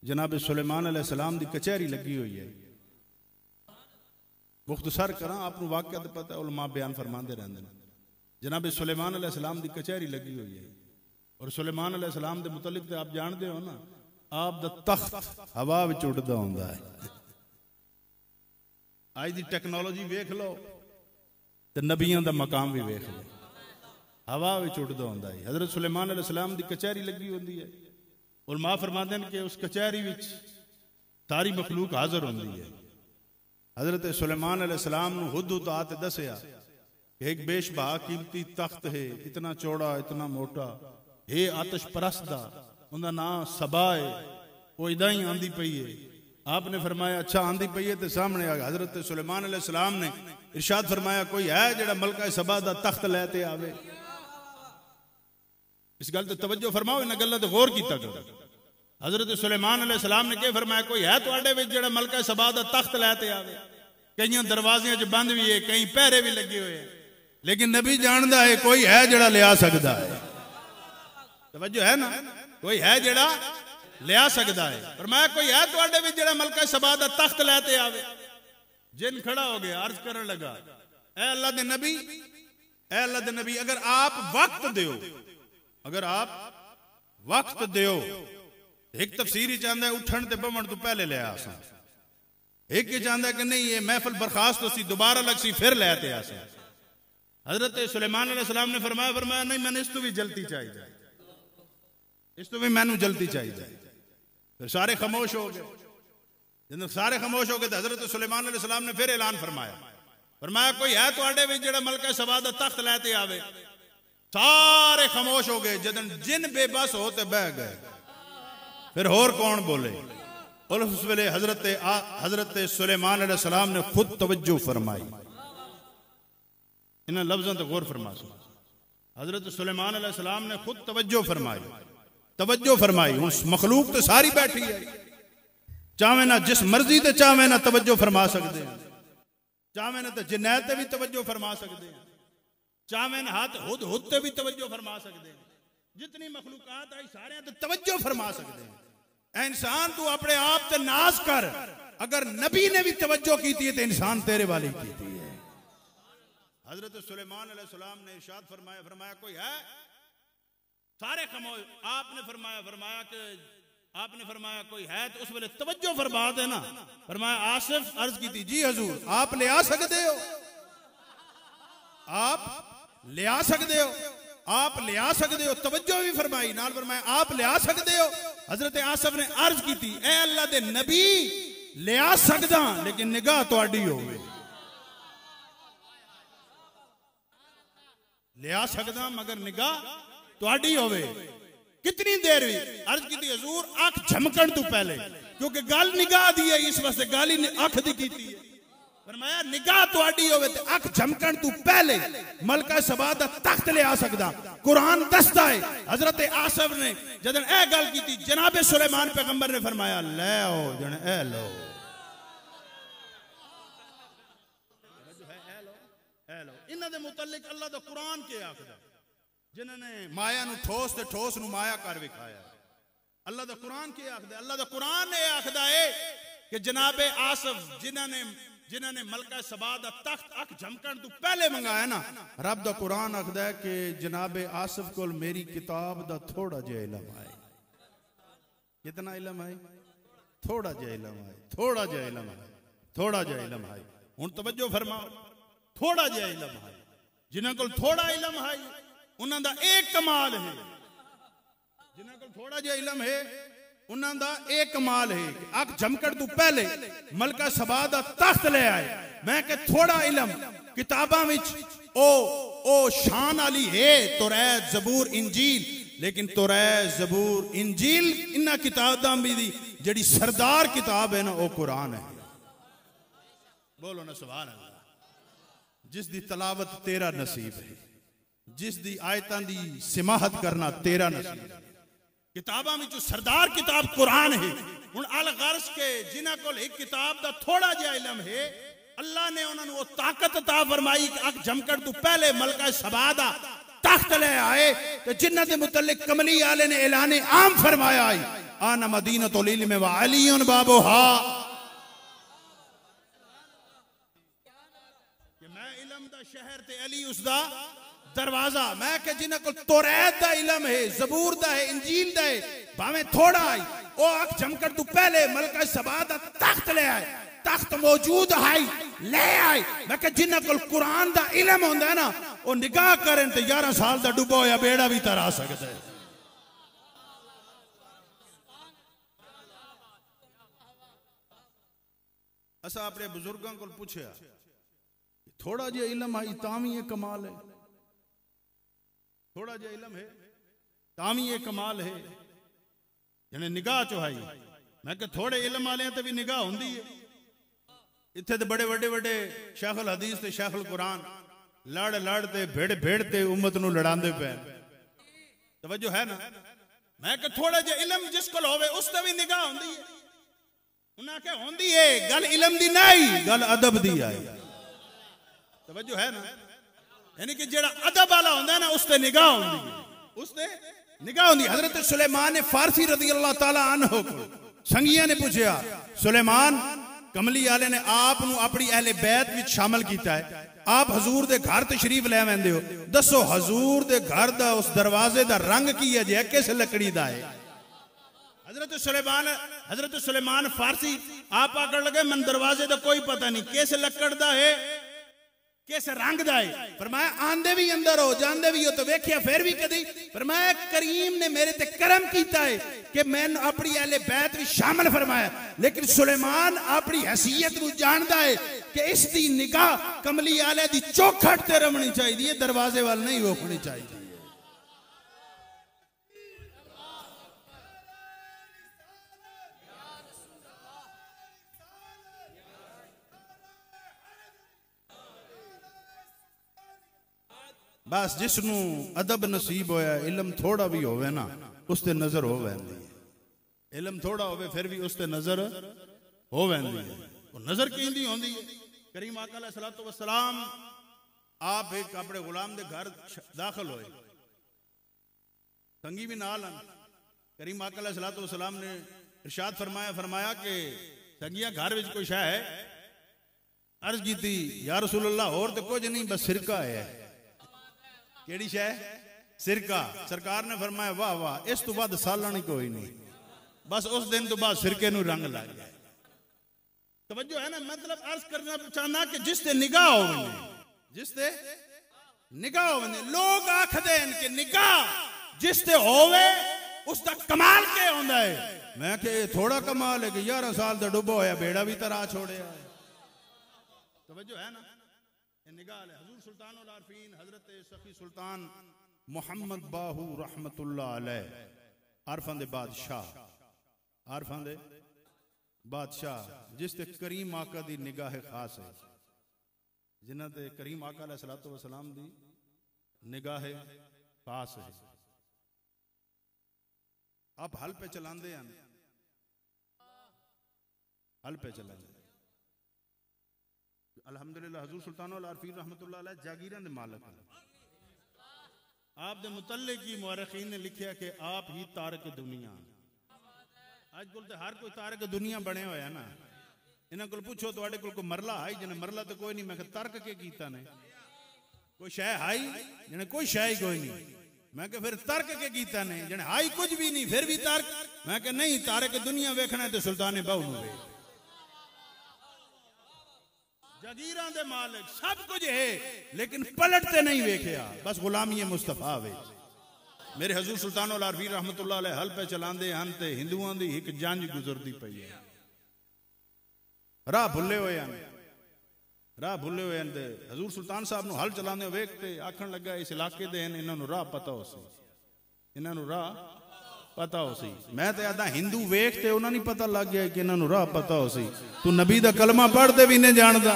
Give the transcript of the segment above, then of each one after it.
जनाब सुलेमान अलैहिस्सलाम दी कचहरी लगी हुई है। मुख्तसर करा आपको वाकया तो पता है, उलमा बयान फरमाते रहते हैं। जनाब सुलेमान अलैहिस्सलाम दी कचहरी लगी हुई है और सुलेमान अलैहिस्सलाम दे मुतल्लिक तो आप जानते हो ना, आप दा तख्त हवा विच उड़दा हुंदा है। आज दी टेक्नोलॉजी वेख लो ते नबियां दा मकाम भी वेख लो, हवा विच उड़दा हुंदा है। हजरत सुलेमान अलैहिस्सलाम दी कचहरी लगी होंदी है। उलमा फरमाते हैं कि उस कचहरी विच सारी मखलूक हाजिर होंदी है। हजरत सुलेमान अलैहिस्सलाम नूं हुद आते दसिया एक बेशबहा कीमती तख्त है, इतना चौड़ा इतना मोटा, हे आतिश परस्त दा उनका नाम सबा है, वो इदा ही आंदी पई है। आपने फरमाया अच्छा आंदी पई है तो सामने आ गया। हजरत सुलेमान अलैहिस्सलाम ने इरशाद फरमाया कोई है जेड़ा मलका सबा दा तख्त लैते आवे। इस गल ते तवज्जो फरमाओ, इन गल्लां ते गौर कीता करो। हजरत सुलेमान अलैहिस्सलाम ने क्या फरमाया कोई है तुहाडे विच जेड़ा मलका सबा दा तख्त लैते आवे। कई दरवाजियां च बंद भी है, कई पहरे भी लगे हुए हैं, लेकिन नबी जानदा है कोई है जेड़ा लिया सकदा है। तवज्जो है ना, कोई है जेड़ा लिया सकदा है। फरमाया कोई है तुहाडे विच जेड़ा मलका सबा दा तख्त लैते आवे। जिन खड़ा हो गया, अर्ज करन लगा ऐ अल्लाह दे नबी, ऐ अल्लाह दे नबी, अगर आप वक्त दियो, अगर आप वक्त दियो। एक तफसीर ही चाहता है उठन ते बवण तो पहले ले आसा, एक ही चाहता है कि नहीं ये महफिल बर्खास्त सी दोबारा लग सी फिर ले आते आसा। हजरत सुलेमान अलैहिस्सलाम ने फरमाया फरमाया नहीं मैंने इस तो भी जल्दी चाहिए, इस तो भी मैनू जल्दी चाहिए। फिर सारे खामोश हो गए। जब सारे खामोश हो गए तो हजरत सुलेमान अलैहिस्सलाम ने फिर ऐलान फरमाया फरमाया कोई है तुहाडे विच जेड़ा मलका सबा दा तख्त लैते आवे। सारे खामोश हो गए। जदन जिन बेबस होते बह गए, फिर होर कौन बोले। उस वेले हजरत सुलेमान अलैहिस्सलाम ने खुद तवज्जो फरमाई। इन लफ्जों तो गौर फरमा। हजरत सुलेमान अलैहिस्सलाम ने खुद तवज्जो फरमाई, तवज्जो फरमाई। उस मखलूक तो सारी बैठी है, चाहे ना जिस मर्जी ते चाहे ना तवज्जो फरमा सकते हैं, चाहे ना तो जिन्नैत भी तवज्जो फरमा सकते हैं, चाहे ना हाथ हुद हुद भी तवज्जो फरमा सकते हैं। जितनी मखलूकात आई सारे तो तवज्जो फरमा सकते हैं। इंसान तू अपने आप ते नाज कर, अगर नबी ने भी तवज्जो की थी तो इंसान तेरे वाली की थी। हजरत सुलेमान अलैहिस्सलाम ने इरशाद फरमाया फरमाया कोई है, सारे खामोश। आपने फरमाया कि आपने फरमाया कोई है, तो उस वेले तवज्जो फरमा देना। फरमाया आसिफ अर्ज की थी जी हजूर आप ले आ सकते हो, आप ले आ सकते हो, आप ले आ सकते हो। तवज्जो भी फरमाई, नाल फरमाया आप ले आ सकते हो। हजरत आसिफ ने अर्ज की थी ए अल्लाह दे नबी ले आ सकदा लेकिन निगाह तुहाडी होवे। ले आ सकदा मगर निगाह तुहाडी होवे। कितनी देर हुई अर्ज की थी हजूर अख झमकन तो पहले, क्योंकि गल निगाह दी है इस वास्ते गल ही अख दी कीती है। फरमाया निगाह तुहाडी होवे ते अख झमकन तो पहले मलका सबा दा तख्त ले आ सकदा। कुरान दसदा है हजरत आसिफ ने जदन ए गल कीती, जनाब सुलेमान पैगंबर ने फरमाया ले आओ जन ए लो, ए लो। इन्हां दे मुतल्लिक अल्लाह दा कुरान के आखदा, जिन्होंने माया नु ठोस ते ठोस नु माया कर विखाया। अल्लाह दा कुरान के आखदा, अल्लाह दा कुरान ये आखदा है कि जनाब आसिफ जिन्होंने मलका सबा दा तख्त अख झमकन तो पहले मंगाया ना, रब दा कुरान आखदा है कि जनाब आसिफ को मेरी किताब दा थोड़ा जिहा इल्म है। कितना इल्म है? थोड़ा जिहा इल्म है, थोड़ा जिहा इल्म है, थोड़ा जिहा इल्म है। हुण तवज्जो फरमाओ, थोड़ा जिहा इल्म है। जिन्हां कोल थोड़ा इल्म है उन्हां दा एक कमाल है, जिन्हां कोल थोड़ा जिहा इल्म है उन्हां दा एक कमाल है। अख झमकन तो पहले मलका सबा दा तख्त ले आए। मैं कि थोड़ा इल्म किताबां विच ओ शान वाली है, तौरात ज़बूर इंजील, लेकिन तौरात ज़बूर इंजील इन्हां किताबां भी दी जेड़ी सरदार किताब है ना वो कुरान है। बोलो ना सुभान अल्लाह। जिस दी तलावत तेरा नसीब है, जिस दी आयतां दी सिमाहत करना तेरा नसीब है। किताबां में जो सरदार किताब कुरान है। हुण अल गर्ज के जिन्हां कोल एक किताब दा थोड़ा जिहा इल्म है, अल्लाह ने उन्हां नूं वो ताकत अता फरमाई कि अख झमकन तो पहले मलका सबा दा तख्त ले आए। तो जिन्हां दे मुतल्लिक कमली आले ने ऐलान आम फरमाया है आना मदीनतुल इल्म व अलीयुन बाबुहा, कि मैं इल्म दा शहर ते अली उसदा दरवाजा। मैं के जिन्हां कोल तौरात दा इल्म है, ज़बूर दा है, इंजील दा है, भावें थोड़ा आई ओ अख झमकण तू पहले मलका सबा दा तख्त ले आए, तख्त मौजूद है ले आए। मैं के जिन्हां कोल कुरान दा इल्म होंदा है ना, ओ निगाह करन ते 11 साल दा डुबो होया बेड़ा भी तरा सकदा है। असा अपने बुजुर्गों को पूछया, थोड़ा जिहा इल्म आई तां भी ये कमाल है, थोड़ा जिहा इल्म है तां भी ये कमाल है, यानी निगाह चो आई। मैं कि थोड़े इल्म वाले ते भी निगाह होंदी है। इत्थे ते बड़े बड़े बड़े शेखुल हदीस ते शेखुल कुरान लड़ लड़ ते भेड़ भेड़ ते उम्मत नू लड़ांदे पे, तवज्जो है ना। मैं कि थोड़ा जिहा इल्म जिस कोल होवे उस ते भी निगाह होंदी है। उन्हें क्या होंदी है, गल इल्म दी नहीं, गल अदब दी आई। तवज्जो है ना, यानी कि जेड़ा अदब वाला होंदा है ना उस ते निगाह होंदी है, उस ते निगाह होंदी। हजरत सुलेमान फारसी रज़ी अल्लाह ताला अन्हु को संगिया ने पूछया, सुलेमान कमली वाले ने आप नू अपनी अहले बैत विच शामिल कीता है, आप हजूर दे घर तशरीफ ले आवेंदे हो, दसो हजूर दे घर दा उस दरवाजे दा रंग की है जे किस लकड़ी दा है? हजरत सुलेमान फारसी आप आकर लगे मन दरवाजे दा कोई पता नहीं किस लकड़ दा है, किस रंग दा है। फरमाया आंदे भी अंदर हो जांदे भी हो तो वेख्या फिर भी कदी। फरमाया करीम ने मेरे ते करम कीता है कि मैंने अपनी अहले बैत भी शामिल फरमाया, लेकिन सुलेमान अपनी हैसियत नू जानदा है कि इसकी निगाह कमली आले दी चौखट ते रमनी चाहिए, दरवाजे वाल नहीं रोकनी चाहिए। बस जिसनू अदब नसीब होया, इल्म थोड़ा भी होवे ना उस ते नजर हो वैंदी है, इल्म थोड़ा होवे फिर भी उस ते नजर हो वैंदी है। वो नजर किंदी होंदी है। करीम आका अलैहिस्सलातु वस्सलाम आप एक अपने गुलाम दे घर दाखिल होए, संगी भी नाल आन। करीम आका अलैहिस्सलातु वस्सलाम ने इरशाद फरमाया कि संगिया घर विच कोई शै है? अर्ज की थी या रसूल अल्लाह और तो कुछ नहीं बस सिरका है। केड़ी शै? सिरका। सरकार ने फरमाया वाह वाह, इस तो बाद सालनी कोई नहीं, बस उस दिन तो बाद सिरके नू रंग लग गया। तवज्जो है ना, मतलब अर्ज करना चाहना कि जिस ते निगाह होवे, जिस ते निगाह होवे, लोग आखदे हैं कि निगाह जिस ते होवे उसका कमाल क्या होंदा है। मैं कि थोड़ा कमाल है कि 11 साल दा डुबो होया बेड़ा भी तरा छोड़या है। तवज्जो है ना, निगाह है। हुजूर सुल्तानुल आरफीन हजरत सफी सुल्तान मोहम्मद बाहू रहमतुल्लाह अलैह आरफां दे बादशाह, आरफां दे बादशाह, जिस ते करीम आका दी निगाह खास है, जिन्हां ते करीम आका अलैहिस्सलातु वस्सलाम दी निगाह खास है। आप हल पे चलांदे हैं, हल पे चलांदे अल्हम्दुलिल्लाह। हुजूर सुल्तानुल आरफीन रहमतुल्लाह अलैह जागीरां दे मालिक हैं। आप दे मुतल्लिक की मुअर्रिखीन ने लिखा कि आप ही तारक दुनिया। आज कुल हर कोई तारक दुनिया बने होया ना। इन्हां कोल पूछो तुहाडे कोल कोई मरला है? जिन्हें मरला तो कोई नहीं। मैं तर्क के कीता ने? कोई शै हाई जिन्हें कोई शै ही कोई नहीं। मैं फिर तर्क के कीता ने? जिन्हें हाई कुछ भी नहीं फिर भी तर्क। मैं नहीं, तारक दुनिया वेखना है तो सुल्तान बाहू नूं वेख। जागीरां दे मालिक सब कुछ है लेकिन पलटते नहीं वेख्या, बस गुलामी मुस्तफा वे। मेरे हजूर सुल्तानुल आरफीन रहमतुल्लाह अलैह हल पे चलांदे हन ते हिंदुआं दी एक जंज गुजरदी पई है। राह भुले हुए हैं, राह भुले हुए हैं। हजूर सुल्तान साहब नूं हल चलांदे वेख ते आखण लगा इस इलाके दे हैं, इन्हां नूं राह पता हो सी, इन्हां नूं राह पता हो सी। मैं ते आदा हिंदू वेख ते उन्हां नहीं पता लग गया कि इन्हां नूं राह पता हो सी। तू नबी दा कलमा पढ़दे भी नहीं जानदा।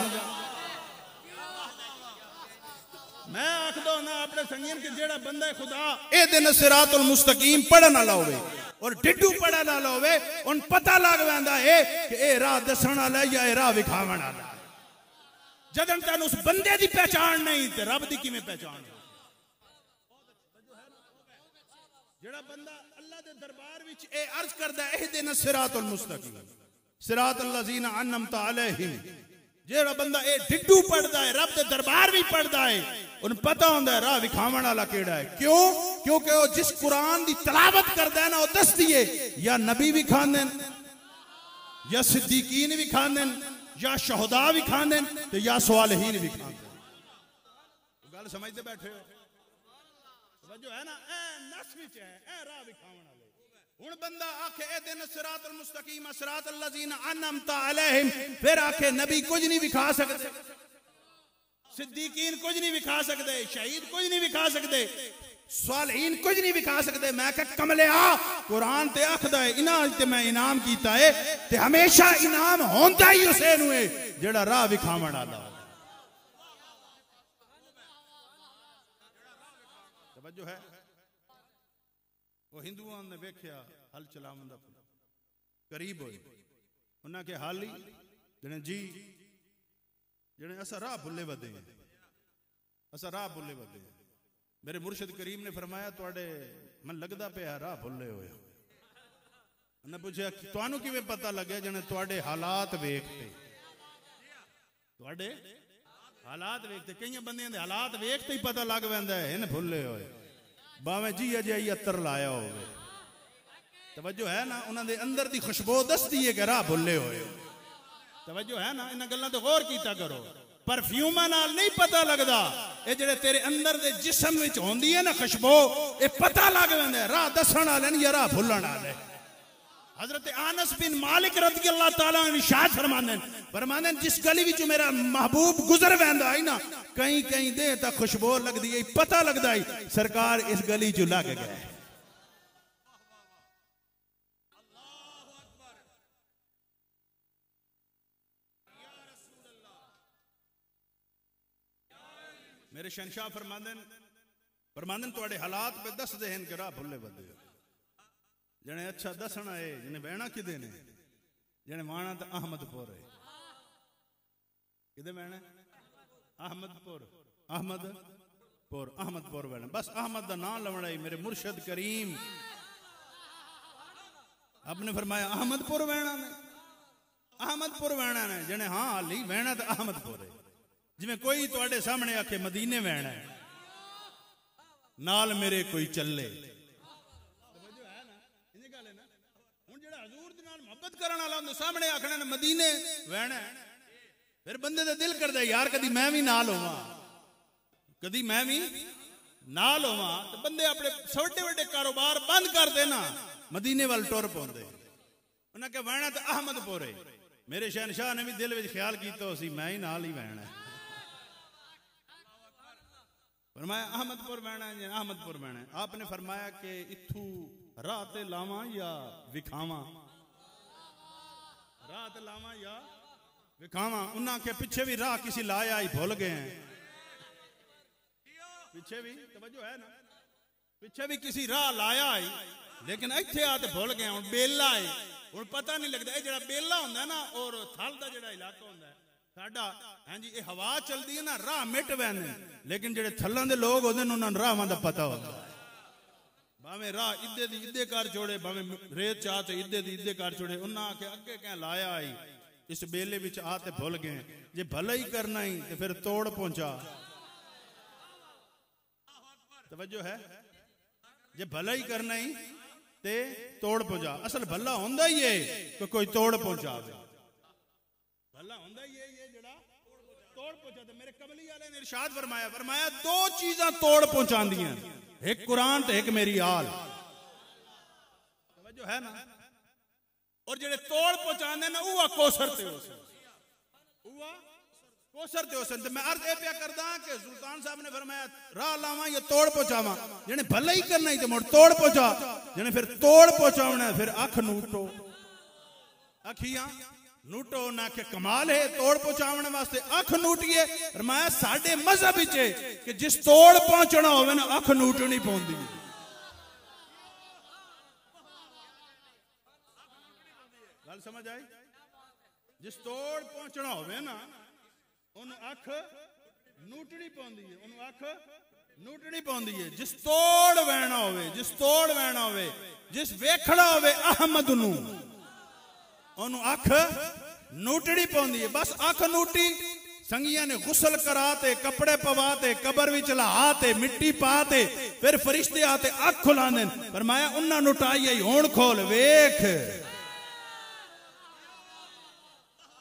मैं आखदा ना अपने संगीन के जेड़ा बंदा खुदा ए दिन सिरातुल मुस्तकीम पढ़न वाला होवे और डिड्डू पढ़न वाला होवे, उन पता लग वैंदा है कि ए राह दसण वाला या ए राह विखावण वाला। जदन तन उस बंदे दी पहचान नहीं ते रब दी किवें पहचान? जेड़ा बंदा अल्लाह दे दरबार विच ए अर्ज करदा इहदिना सिरातुल मुस्तकीम सिरातल लजीना अन्नमता अलैहिम। जेड़ा बंदा ए डिड्डू पढ़दा है रब दे दरबार भी पढ़दा है उन पता होंदा है राह विखावण वाला केड़ा है। क्यों? क्योंकि वो जिस कुरान दी तलावत करदा है ना वो दस दिए या नबी भी खांदे या सिद्दीकीन भी खांदे या शहदा भी खांदे ते या स्वालिहीन भी खांदे। गल समझते बैठे हो? जो है ना ए नस विच है ए राह विखावण वाले। हुन बंदा आखे ए दिन सिरातुल मुस्तकीम सिरातल लजीना अन्नमता अलैहिम फिर आखे नबी कुछ नहीं विखा सकते, सिद्दीकीन कुछ नहीं विखा सकते, शहीद कुछ नहीं विखा सकते, स्वालिहीन कुछ नहीं विखा सकते। मैं कह कमले आ कुरान ते आखदा है इन्हां ते मैं इनाम कीता है ते हमेशा इनाम होंदा ही उसे नु है जेड़ा राह विखावण वाला। तवज्जो है? वो हिंदुओं ने वेख्या हल चलावन दा करीब होए उन्हां के हाल ही जने जी जने असा राह भुल्ले वदे असा राह भुल्ले वदे। मेरे मुर्शिद करीम ने फरमाया तुहाडे मन लगदा पिया राह भुल्ले होए। उन्हें पूछा तुहानू किवें पता लगे? जने तुहाडे हालात वेखते तुहाडे हालात वेखते कई बंदियां दे हालात वेखते ही पता लग पैंदा है इन भुल्ले होए भावें जी अजे अत्तर लाया होवे। तवज्जो है ना? उन्होंने अंदर दी खुशबू दसदी है कि राह भुल्ले होए। तवज्जो है ना? इन्हां गल्लां ते गौर कीता करो। परफ्यूमा नाल नहीं पता लगदा ये जेड़े तेरे अंदर दे जिस्म विच होंदी है ना खुशबू ये पता लग पैंदा है राह दसण वाले ने या राह भुल्लण वाले। हजरत अनस बिन मालिक रज़ियल्लाहु ताला अन्हु इरशाद फरमांदे जिस गली विच मेरा महबूब गुजर वैंदा है ना कहीं कहीं दे ता खुशबू लगदी है पता लगदा है सरकार इस गली चो लग गए। मेरे शहंशाह फरमांदे तुहाडे हालात पे दस दे हन कि राह भुल्ले वदे जने अच्छा दसना है जने बहना किदे ने जने वाणा तो अहमदपुर है किदे बहना अहमदपुर बहना बस अहमद का नाम लवना ही मेरे मुर्शद करीम आपने फरमाया अहमदपुर बहना ने जने हाँ अली बहना तो अहमदपुर है। जिवें कोई तुहाडे सामने आके मदीने बहना है नाल मेरे कोई चले सामने आखना ने मदीने वहना फिर बंदे का दिल करता यार कदी मैं भी नाल होवां कदी मैं भी नाल होवां तो बंदे अपने छोटे बड़े कारोबार बंद कर देना मदीने वाल टुर पौंदे। उन्हें कहा वहना तो अहमदपुर है। मेरे शहनशाह ने भी दिल में ख्याल किया उसी मैं ही नाल ही वहना फरमाया अहमदपुर बहना आपने फरमाया कि इथू राह ते लावां या विखावां रात लावा या विखावा। उन्हां के पीछे भी राह किसी लाया ही भूल गए हैं पीछे भी तवज्जो है ना पीछे भी किसी राह लाया ही लेकिन इत्थे आते भूल गए हुण बेला है हुण पता नहीं लगता ये जेड़ा बेला हुंदा ना और थल दा जेड़ा इलाका हुंदा है साडा हां जी ये हवा चलदी है ना राह मिट वैंदे लेकिन जेड़े थल्लां दे लोग होंदे ने उन्हां राहां दा पता होंदा भावें राह इद्दे दी इद्दे कर छोड़े भावें रेत चाह ते इद्दे दी इद्दे कर छोड़े उन्हां आखे अगे क्या लाया आई इस बेले विच आते भुल गए जे भला ही करना ही तो फिर तोड़ पहुंचा। तवज्जो है? जे भला ही करना ही ते तोड़ पहुंचा। असल भला होंदा ही है कि कोई तोड़ पहुंचावे भला होंदा ही है ये जेड़ा तोड़ पहुंचा। ते मेरे कमली वाले ने इरशाद फरमाया दो चीजां तोड़ पहुंचांदियां एक कुरान ते एक मेरी आल। तवज्जो है ना? और जेड़े तोड़ पहुंचाने ना उवा कोसर ते होसन मैं अर्ज ए पिया करदा कि सुल्तान साहब ने फरमाया राह लावां या तोड़ पहुंचावां जेने भला ही करना ही ते मुड़ तोड़ पहुंचा जेने फिर तोड़ पहुंचावना फिर अख नूटो अखियां नूटो ना के कमाल है तोड़ पहुंचाने वास्ते अख नूटिए। फरमाया साडे मजहब विच कि जिस तोड़ पहुंचना होवे ना अख नूटनी पौंदी गल समझ आई? जिस तोड़ पहुंचना होवे ना उन अख नूटनी पौंदी है उन अख नूटनी पाउंदी है जिस तोड़ वहना होवे, जिस तोड़ वहना होवे, जिस वेखड़ा होवे अहमद नू ओनू अख नूटनी पाउंदी है। बस अख नूटी संगिया ने गुसल कराते, कपड़े पवाते, कबर विच लहाते, मिट्टी पाते, फिर फरिश्ते आते अख खुलांदे। फरमाया उन्ना नूटाई आई हुण खोल वेख।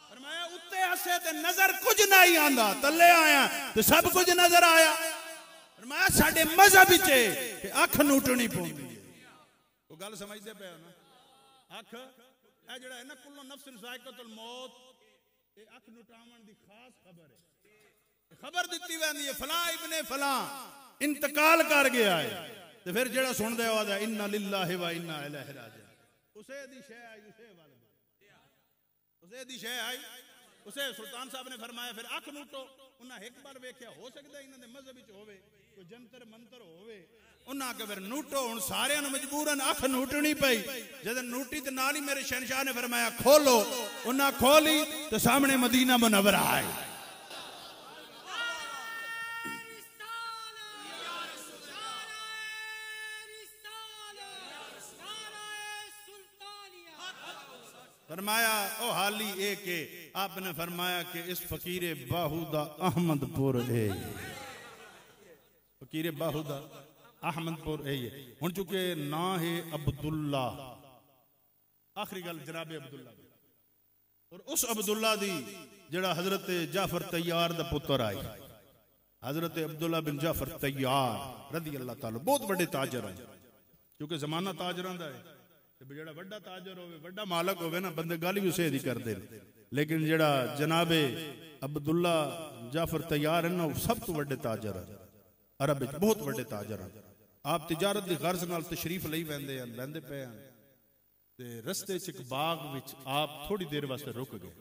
फरमाया उत्ते हसे ते नजर कुछ नहीं आंदा, तले आया ते सब कुछ नजर आया। फरमाया साडे मजहब विच कि अख नूटनी पौंदी है। वो गल समझदे पे हो ना? अख ए जेड़ा है ना कुल्लु नफ्सिन ज़ाइक़तुल मौत, ये अख नुटावन दी खास खबर है। खबर दिती वेंदी है फलां इब्ने फलां इंतकाल कर गया है, ते फिर जेड़ा सुनदे आवाज़ इन्ना लिल्लाहि व इन्ना इलैहि राजिऊन, उसे दी शै आई उसे वाल उसे दी शै आई उसे। सुल्तान साहब ने फरमाया फिर अख नूटो। उन्हें एक बार वेख्या हो सकता है इन्हां दे मजहब विच होवे कोई जंतर मंतर होवे, उन्हें आके फिर नूटो। हुण सारियां नूं मजबूरन अख नूटनी पई। जद नूटी ते नाल ही मेरे शहनशाह ने फरमाया खोलो। उन्हें खोली तो सामने मदीना मुनव्वरा है। फरमाया ओ हाली ए के आपने फरमाया कि इस फकीरे बाहुदा अहमदपुर है, फकीरे बाहुदा अहमदपुर है। हुण चुके ना है अब्दुल्ला, आखिरी गल जनाबे अब्दुल्ला और उस अब्दुल्ला दी जड़ा हजरत जाफर तैयार दा पुत्र आई, हजरत अब्दुल्ला बिन जाफर तैयार रदी अल्लाह ताला, बहुत बड़े ताजर है। क्योंकि जमाना ताजरां दा है, जेड़ा वड्डा ताजर होवे, वड्डा मालक होवे ना, बंदे गल भी उसे दी करदे। लेकिन जेड़ा जनाबे अब्दुल्ला जाफर तैयार है ना, सब तो वड्डे ताजर है, अरब विच बहुत वड्डे ताजर है। आप तिजारत दी गर्ज नाल तशरीफ लई वैंदे हैं, लैंदे पे हैं ते रस्ते च एक बाग विच आप थोड़ी देर वास्ते रुक गए,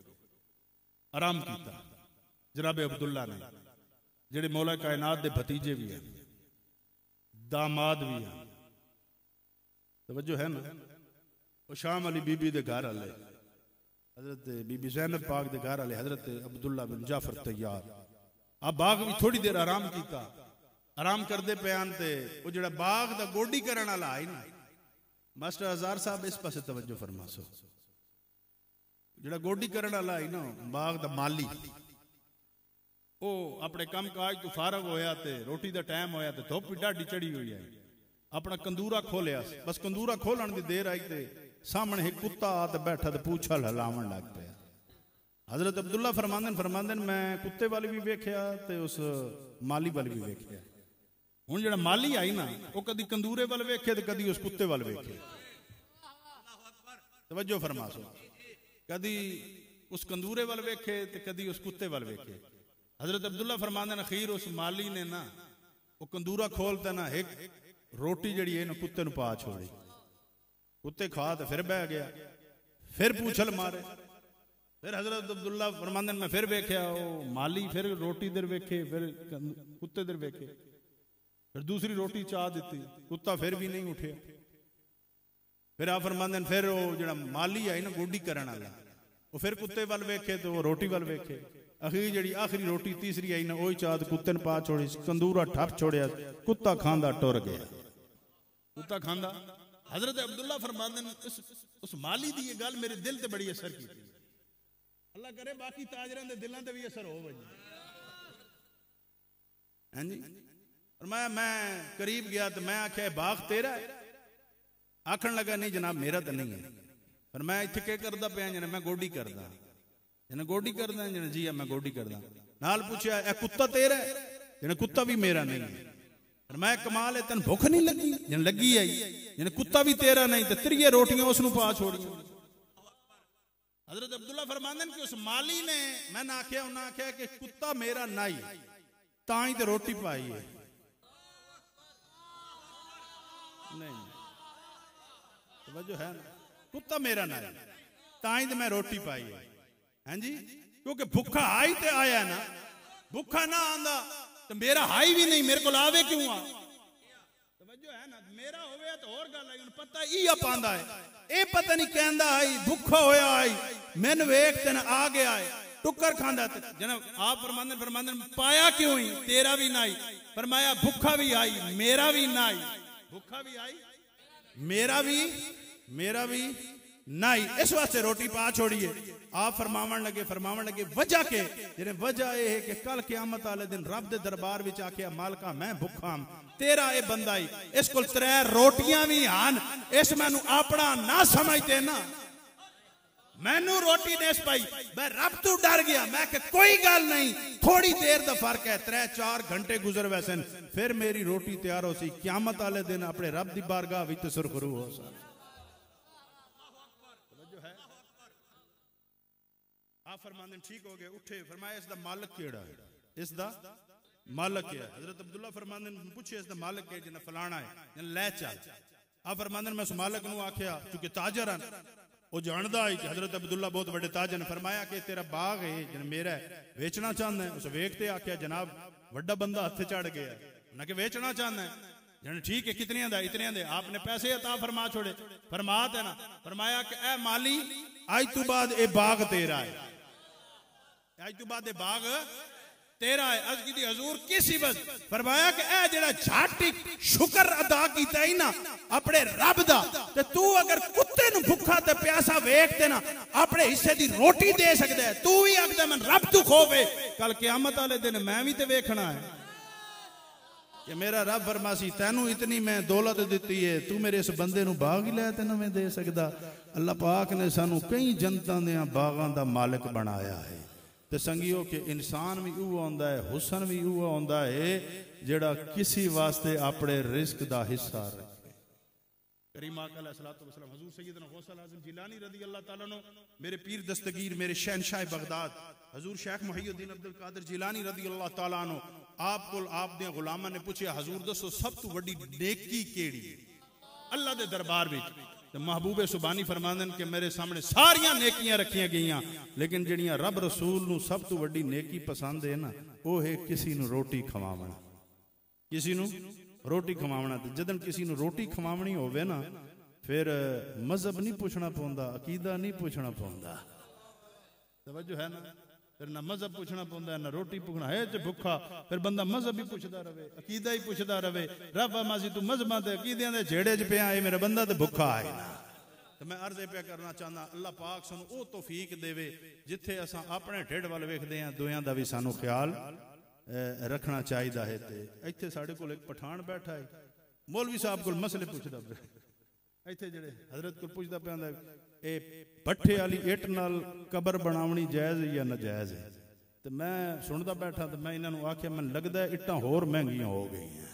आराम कीता। जनाबे अब्दुल्ला ने जेड़े मौला कायनात दे भतीजे भी हैं, दामाद भी हैं, तवज्जो है ना? वो शाम अली बीबी दे घर वाले हजरत बीबी ज़ैनब पाक दे घर वाले हजरत अब्दुल्ला बिन जाफर तैयार आप बाग भी थोड़ी देर आराम कीता। आराम करते पैन ते वो जेड़ा बाग दा गोडी करन वाला आई ना, मास्टर हजार साहब इस पासे तवज्जो फरमासो। जेड़ा गोडी करन वाला आई ना, बाग दा माली, वो अपने कम काज तो फारग होया ते रोटी दा टाइम होया ते धुप ढाडी चढ़ी हुई है, अपना कंदूरा खोलिया। बस कंदूरा खोलन दी देर आई ते सामने एक कुत्ता आत बैठा ते पूछल हलावन लग पाया। हजरत अब्दुल्ला फरमांदन मैं कुत्ते वाली भी वेख्या ते उस माली वाली भी वेख्या। हुण जेड़ा माली आई ना, वो कदी कंदूरे वाल वेखे ते कदी उस कुत्ते वाल वेखे। तवज्जो फरमासो, कदी उस कंदूरे वाल वेखे ते कदी उस कुत्ते वाल वेखे। हजरत अब्दुल्ला फरमांदन अखीर उस माली ने ना वो कंदूरा खोलता ना, एक रोटी जड़ी है ना कुत्ते नूं पा छोड़ी। कुत्ते खा तो फिर बह गया, फिर पूछल मारे। फिर हजरत अब्दुल्ला फरमांदन मैं फिर वेख्या, वो माली फिर रोटी दर वेखे, फिर कुत्ते दर वेखे, फिर दूसरी रोटी चाह दी, कुत्ता फिर भी नहीं उठे। फिर आप फरमांदन फिर वो जेड़ा माली आई ना गोडी करन वाला, वो फिर कुत्ते वाल वेखे तो वो रोटी वाल वेखे। अखीर जड़ी आखिरी रोटी तीसरी आई ना, वही चाह कुत्ते ने पा छोड़ी, कंदूरा ठप छोड़िया, कुत्ता खांदा टुर गया। कुत्ता खांदा हजरत अब्दुल्ला फरमांदन उस माली दी ये गल मेरे दिल ते बड़ी असर की। अल्लाह करे बाकी ताजरां दे दिलां ते भी असर हो वजे। हां जी, और मैं करीब गया तो मैं आख्या बाग तेरा है? आखन लगा नहीं जनाब मेरा तो नहीं है। पर मैं इत्थे क्या करदा पिया? जने मैं गोडी करदा। जने गोडी करदा? जने जी मैं गोडी करदा। नाल पूछया ए कुत्ता तेरा है? जने कुत्ता भी मेरा नहीं है। पर मैं कमाल है, तन भुख नहीं लगी? जने लगी आई। जने कुत्ता भी तेरा नहीं तो त्रिये रोटियां उसनू पा छोड़ियां। हजरत अब्दुल्ला फरमांदन कि उस माली ने मैंने आख्या, उन्हें आख्या कि कुत्ता मेरा नहीं ताई तो रोटी पाई है। नहीं है ना, कुत्ता मेरा नहीं ताई तो मैं रोटी पाई है। हाँ जी, क्योंकि भुखा आई तो आया ना, भुखा ना आंदा तो मेरा हाई भी नहीं, मेरे को आवे क्यों आ? तवज्जो है ना, मेरा होवे तो और गल आई, पता ई पांदा है, ए पता नहीं कहंदा आई भुखा होया आई मैनू वेख ते आ गया है। टुकर खांदा जनाब आप फरमांदे पाया क्यों ही तेरा भी नाई फरमाया भूखा भी आई मेरा भी नाई भूखा भी आई मेरा भी नाई इस वास्ते रोटी पा छोड़िए आप फरमावन लगे वजह के जिन्हें वजह यह है कि कल क़यामत वाले दिन रब दे दरबार विच आखिया मालका मैं भुखा तेरा ये बंदा ही इस को 3 रोटियां भी आन इस मैनू अपना ना समझते ना मैनू रोटी नहीं पाई मैं रब तू डर गया मैं कि कोई गल नहीं थोड़ी देर का फर्क है 3-4 घंटे गुजर वैसे फिर मेरी रोटी तैयार हो सी क़यामत वाले दिन अपने रब की बारगाह विच सुरखरू हो सा आप फरमाते ठीक हो गए उठे फरमाया इसका मालिक केड़ा है इसका मालिक है हजरत अब्दुल्ला फरमाते पूछे इसका मालिक है जिन्हें फलाना है लै चल आप फरमाते मैं उस मालिक नूं आख्या क्योंकि ताजर हैं वो जानता है कि हजरत अब्दुल्ला बहुत बड़े ताजर ने फरमाया कि तेरा बाग है जिन्हें मेरा बेचना चाहता है उस वेखते आख्या जनाब वड्डा बंदा हथ चढ़ गया ना कि बेचना चाहता है जन ठीक है कितने दा इतने दे आपने पैसे अता फरमा छोड़े फरमाते ना फरमाया कि ए माली आज तो बाद ये बाग तेरा है आज तो बाद बाग तेरा है अज की हजूर किसी बस फरमाया कि ए जेड़ा झाटी शुक्र अदा कीता ही ना अपने रब दा ते तू अगर कुत्ते नु भुखा ते प्यासा वेखते ना अपने हिस्से दी रोटी दे सकदा है तू ही आखदा मैं रब तू खोवे कल क़यामत वाले दिन मैं भी ते वेखना है कि मेरा रब फरमासी तैनू इतनी मैं दौलत दी है तू मेरे इस बंदे नु बाग ही लै ते नवें दे सकदा अल्लाह पाक ने सानू कई जनतां दे बागां दा मालिक बनाया है तो संगियो कि इंसान भी वो आंदा है हुसन भी वो आंदा है जेड़ा किसी वास्ते अपने रिस्क दा हिस्सा रखे करीम आका अलैहिस्सलातु वस्सलाम हुजूर सैयदना गौसुल आज़म जिलानी रज़ी अल्लाह तआला अन्हु मेरे पीर दस्तगीर मेरे शहनशाह बगदाद हुजूर शेख मुहीउद्दीन अब्दुल कादिर जिलानी रज़ी अल्लाह तआला अन्हु आप को आप दे गुलामां ने पूछा हुजूर दसो सब तो वड्डी नेकी केड़ी अल्लाह दे दरबार विच तो महबूबे सुबानी फरमांदे कि मेरे सामने सारियां नेकियां रखियां गईयां लेकिन जड़ियां रब रसूल नू सब तो वड्डी नेकी पसंद है ना वो है किसी नू रोटी खवावना किसी नू रोटी खवावना ते जदन किसी नू रोटी खवावनी होवे ना फिर मजहब नहीं पूछना पौंदा अकीदा नहीं पूछना पौंदा तवज्जो है ना फिर ना मजहब पूछना पौंदा ना रोटी पूछना है च भुखा फिर बंदा मजहब भी पूछदा रहे अकीदा ही पूछदा रहे रब मासी तू मजहबां ते अकीदियां दे झेड़े च पिया है मेरा बंदा ते भुखा है ना तो मैं अर्ज़ पे करना चाहना अल्लाह पाक सानू ओ तौफीक देवे जिथे असां अपने ढिड वाल वेखदे हां दोयां दा भी सानू ख्याल रखना चाहिदा है ते इत्थे साडे कोल एक पठान बैठा है मौलवी साहब कोल मसले पुछदा इत्थे जेड़े हजरत कोल पुछदा पिया ए भट्ठे वाली इट नाल कबर बनावनी जायज या नाजायज है तो मैं सुनता बैठा तो मैं इन्होंने आख्या मैं लगता है इट्टां होर महंगियां हो गई हैं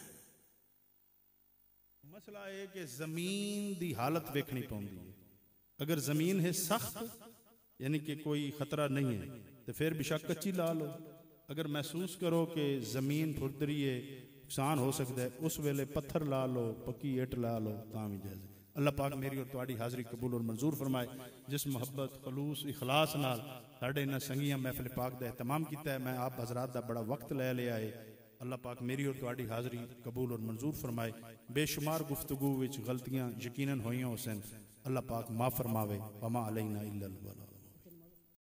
मसला है कि जमीन की हालत वेखनी पौंदी है अगर जमीन है सख्त यानी कि कोई खतरा नहीं है तो फिर बेशक कच्ची ला लो अगर महसूस करो कि जमीन फुरदरी है नुकसान हो सकता है उस वेले पत्थर ला लो पक्की इट ला लो तां भी जायज अल्लाह पाक मेरी और तुहाडी हाज़री कबूल और मंजूर फरमाए जिस मुहब्बत खलूस इखलास नाल साडे इन्हां संगियां महफिल पाक दा एहतमाम कीता है मैं आप हजरात दा बड़ा वक्त ले लिया है अल्लाह पाक मेरी और तुहाडी हाज़री कबूल और मंजूर फरमाए बेशुमार गुफ्तगू विच गलतियां यकीनन होईयां हुसैन अल्लाह पाक माफ़ फरमावे वमा अलैना इल्लल बलाग।